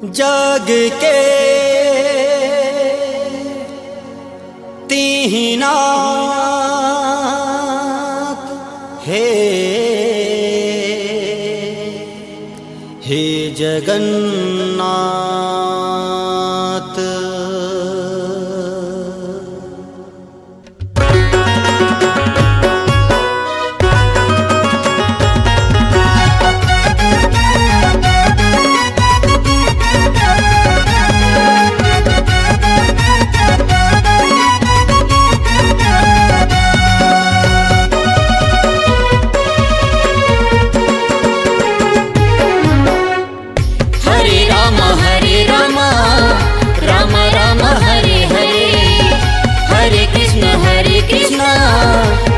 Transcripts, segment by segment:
जग के तीनाथ हे जगन्नाथ।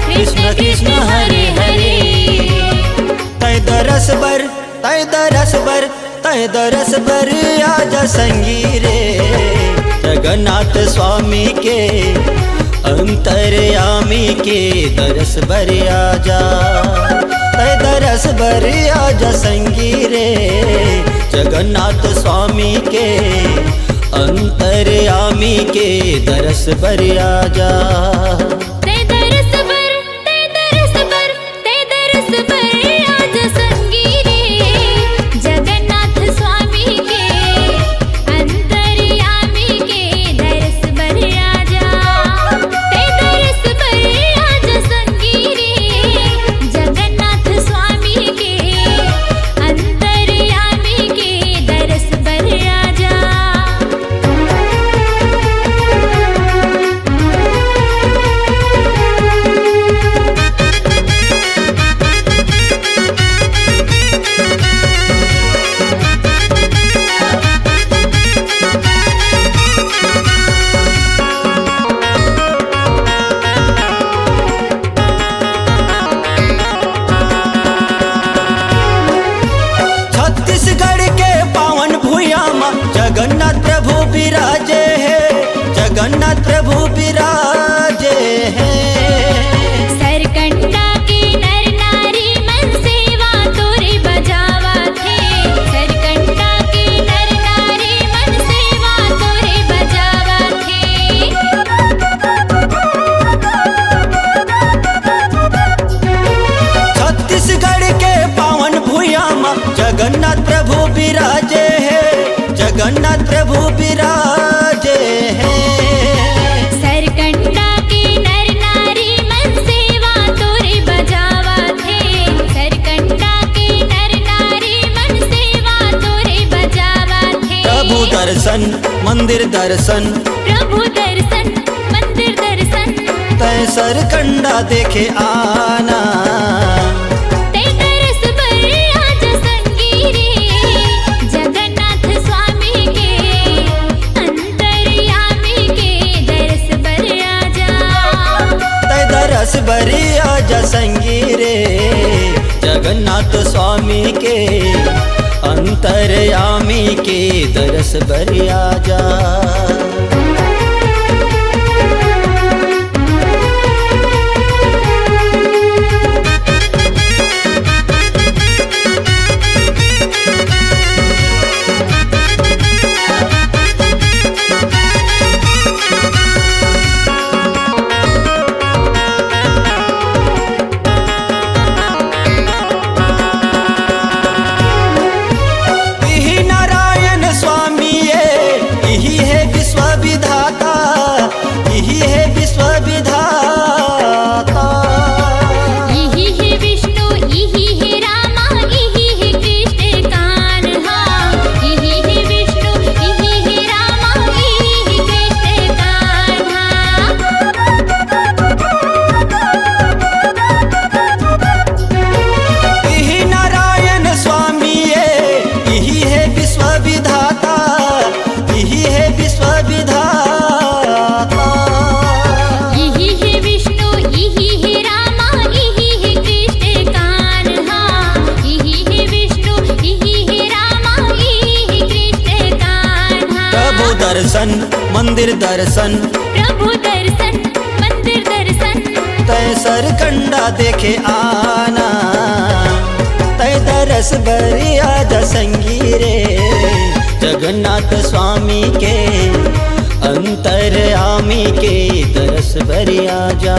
कृष्ण कृष्ण हरे हरे। तय दरस बर आजा संगी रे, जगन्नाथ स्वामी के अंतर्यामी के दरस बर आजा। तय दरस बर आजा संगी रे, जगन्नाथ स्वामी के अंतर्यामी के दरस बर आजा। जगन्नाथ प्रभु विराजे हैं, जगन्नाथ प्रभु विराजे हैं। सरकंडा के नर नारी मन सेवा तोरे बजावा थे। सरकंडा के नर नारी मन सेवा तोरे बजावा थे। छत्तीसगढ़ के पावन भूया माँ जगन्नाथ प्रभु विराजे हैं, जगन्नाथ प्रभु विराजे हैं। सरकंडा के नर नारी मन सेवा तोरे बजावा थे। सरकंडा के नर नारी मन सेवा तोरे बजावा थे। प्रभु दर्शन मंदिर दर्शन, प्रभु दर्शन मंदिर दर्शन, तय सरकंडा देखे आना। दरस बरी आजा संगी रे, जगन्नाथ स्वामी के अंतर्यामी के दरस बरी आजा। दर्शन मंदिर दर्शन, प्रभु दर्शन मंदिर दर्शन, तय सरकंडा देखे आना। तय दरस बरी आजा संगी रे, जगन्नाथ स्वामी के अंतर्यामी के दरस भरी आजा।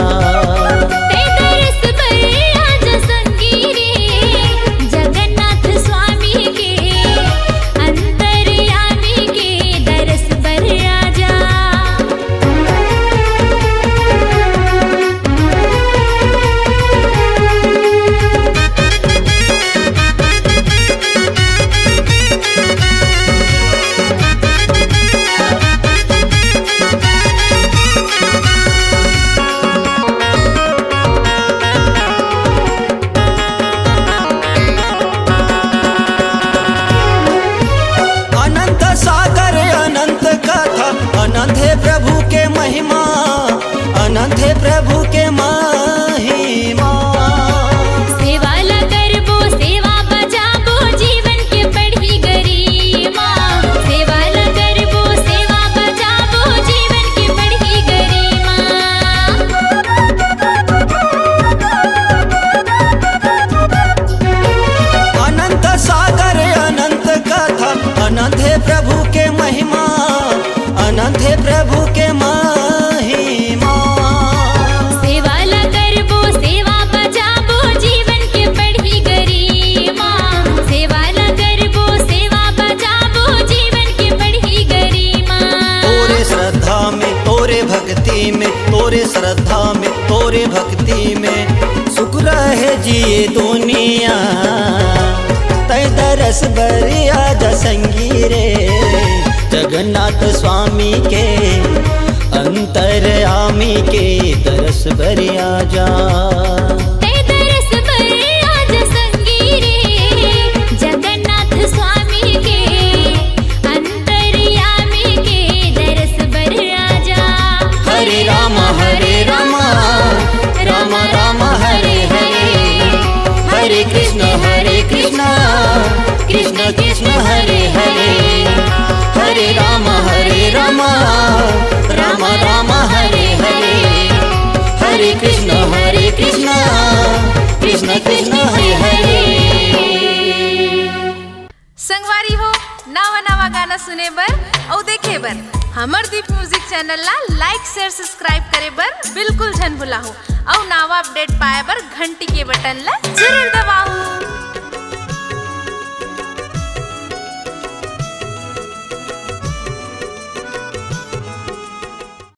ते दरस भरी आजा संगी रे जगन्नाथ स्वामी के अंतर्यामी के दरस भरी आजा। अनंत सागर अनंत कथा अनंत है प्रभु के महिमा, अनंत है प्रभु के महिमा। सेवा ला करबो सेवा बजाबो जीवन के बढ़ी गरिमा। सेवा ला करबो सेवा बजाबो जीवन के बढ़ी गरिमा। अनंत सागर अनंत कथा अनंत है प्रभु के महिमा, अनंत है प्रभु के महिमा। सेवा ला करबो सेवा बजाबो जीवन के बढ़ी गरिमा। सेवा ला करबो सेवा बजाबो जीवन के बढ़ी गरिमा। तोरे श्रद्धा में तोरे भक्ति में, तोरे श्रद्धा में तोरे भक्ति में सुख रहे जिए दुनिया। तै दरस भरी आजा संगी रे जगन्नाथ स्वामी के अंतर्यामी के दरस भरी आजा। ते दरस भरी आजा संगी रे जगन्नाथ स्वामी के अंतर्यामी के दरस भरी आजा। हरे राम राम राम हरे हरे, हरे कृष्ण कृष्ण कृष्ण हरे हरे। हरे राम राम राम हरे हरे, हरे कृष्ण कृष्ण कृष्ण हरे हरे। संगवारी हो नवा नवा गाना सुने बर और देखे बर हमर दीप म्यूजिक चैनल ला लाइक शेयर सब्सक्राइब करे बर बिल्कुल झन भुलाहो और नवा अपडेट पाए बर घंटी के बटन ला जरूर दबाओ।